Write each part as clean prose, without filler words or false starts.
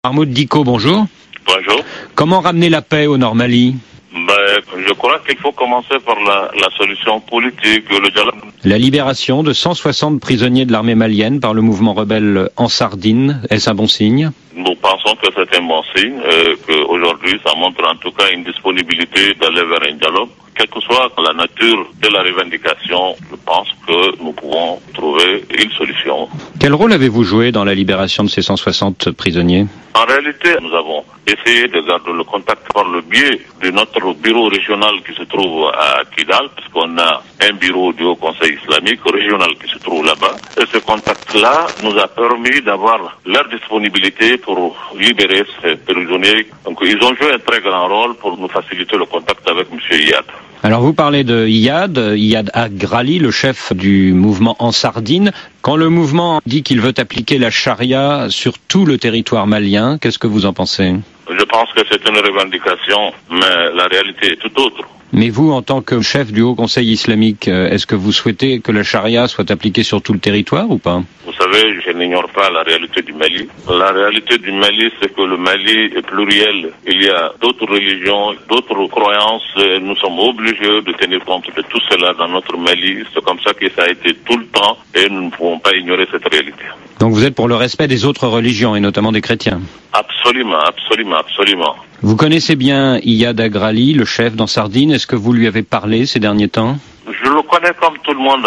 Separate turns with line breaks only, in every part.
Mahmoud Dicko, bonjour.
Bonjour.
Comment ramener la paix au Nord Mali?
Je crois qu'il faut commencer par la solution politique, le dialogue.
La libération de 160 prisonniers de l'armée malienne par le mouvement rebelle Ansardine, est-ce un bon signe?
Nous pensons que c'est un bon signe, qu'aujourd'hui ça montre en tout cas une disponibilité d'aller vers un dialogue. Quelle que soit la nature de la revendication, je pense que nous pouvons trouver une solution.
Quel rôle avez-vous joué dans la libération de ces 160 prisonniers?
En réalité, nous avons essayé de garder le contact par le biais de notre bureau régional qui se trouve à Kidal, puisqu'on a un bureau du Haut Conseil islamique régional qui se trouve là-bas. Et ce contact-là nous a permis d'avoir leur disponibilité pour libérer ces prisonniers. Donc ils ont joué un très grand rôle pour nous faciliter le contact avec M. Iyad.
Alors vous parlez de Iyad Agrali, le chef du mouvement Ansardine. Quand le mouvement dit qu'il veut appliquer la charia sur tout le territoire malien, qu'est-ce que vous en pensez?
Je pense que c'est une revendication, mais la réalité est tout autre.
Mais vous, en tant que chef du Haut Conseil islamique, est-ce que vous souhaitez que la charia soit appliquée sur tout le territoire ou pas?
Vous savez, je n'ignore pas la réalité du Mali. La réalité du Mali, c'est que le Mali est pluriel. Il y a d'autres religions, d'autres croyances. Nous sommes obligés de tenir compte de tout cela dans notre Mali. C'est comme ça que ça a été tout le temps et nous ne pouvons pas ignorer cette réalité.
Donc vous êtes pour le respect des autres religions et notamment des chrétiens?
Absolument, absolument, absolument.
Vous connaissez bien Iyad Agrali, le chef d'Ansardine. Est-ce que vous lui avez parlé ces derniers temps?
Je le connais comme tout le monde,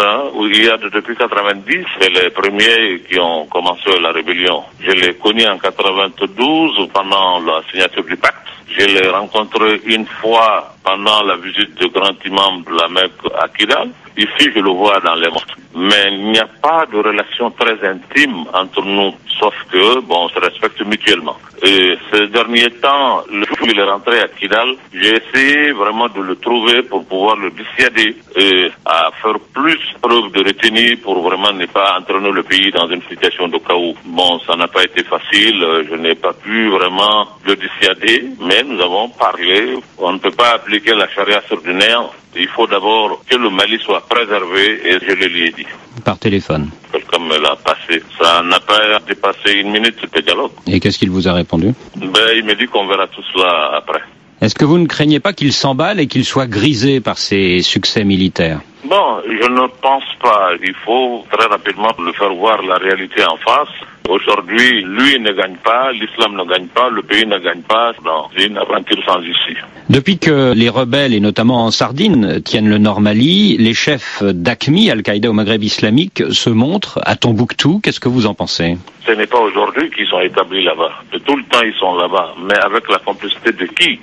Iyad depuis 90, c'est les premiers qui ont commencé la rébellion. Je l'ai connu en 92 pendant la signature du pacte. Je l'ai rencontré une fois pendant la visite du grand imam de la Mecque à Kidal. Ici, je le vois dans les mosquées. Mais il n'y a pas de relation très intime entre nous, sauf que, on se respecte mutuellement. Et ces derniers temps, le jour où il est rentré à Kidal, j'ai essayé vraiment de le trouver pour pouvoir le dissuader et à faire plus preuve de retenue pour vraiment ne pas entraîner le pays dans une situation de chaos. Ça n'a pas été facile, je n'ai pas pu vraiment le dissuader, mais nous avons parlé. On ne peut pas appliquer la charia sur du néant. Il faut d'abord que le Mali soit préservé et je le lui ai dit.
Par téléphone?
Quelqu'un me l'a passé. Ça n'a pas dépassé une minute de dialogue.
Et qu'est-ce qu'il vous a répondu?
Il me dit qu'on verra tout cela après.
Est-ce que vous ne craignez pas qu'il s'emballe et qu'il soit grisé par ses succès militaires?
Je ne pense pas. Il faut très rapidement le faire voir la réalité en face. Aujourd'hui, lui ne gagne pas, l'islam ne gagne pas, le pays ne gagne pas dans une aventure sans issue.
Depuis que les rebelles, et notamment Ansardine, tiennent le Nord Mali, les chefs d'AQMI, Al-Qaïda au Maghreb islamique, se montrent à Tombouctou. Qu'est-ce que vous en pensez?
Ce n'est pas aujourd'hui qu'ils sont établis là-bas. De tout le temps, ils sont là-bas. Mais avec la complicité de qui?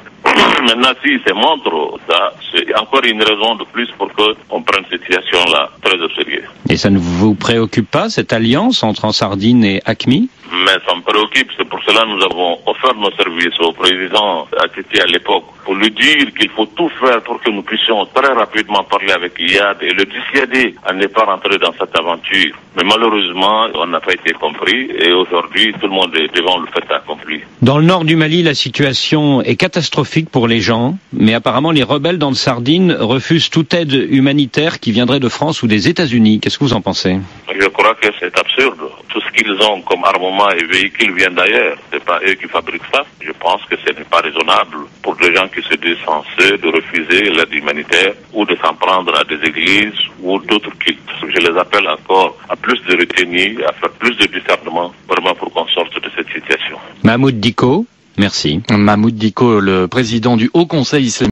Maintenant, s'ils se montrent, ça, c'est encore une raison de plus pour qu'on prenne cette situation-là très au sérieux.
Et ça ne vous préoccupe pas, cette alliance entre Ansardine et AQMI?
Mais ça me préoccupe, c'est pour cela que nous avons offert nos services au président Atiti à l'époque, pour lui dire qu'il faut tout faire pour que nous puissions très rapidement parler avec Iyad et le dissuader à ne pas rentrer dans cette aventure. Mais malheureusement, on n'a pas été compris et aujourd'hui, tout le monde est devant le fait accompli.
Dans le nord du Mali, la situation est catastrophique pour les gens, mais apparemment les rebelles d'Ansardine refusent toute aide humanitaire qui viendrait de France ou des États-Unis. Qu'est-ce que vous en pensez?
Je crois que c'est absurde. Tout ce qu'ils ont comme armement et véhicules vient d'ailleurs. C'est pas eux qui fabriquent ça. Je pense que ce n'est pas raisonnable pour des gens qui se disent censés de refuser l'aide humanitaire ou de s'en prendre à des églises ou d'autres cultes. Je les appelle encore à plus de retenue, à faire plus de discernement, vraiment pour qu'on sorte de cette situation.
Mahmoud Dicko, merci.
Mahmoud Dicko, le président du Haut Conseil islamique.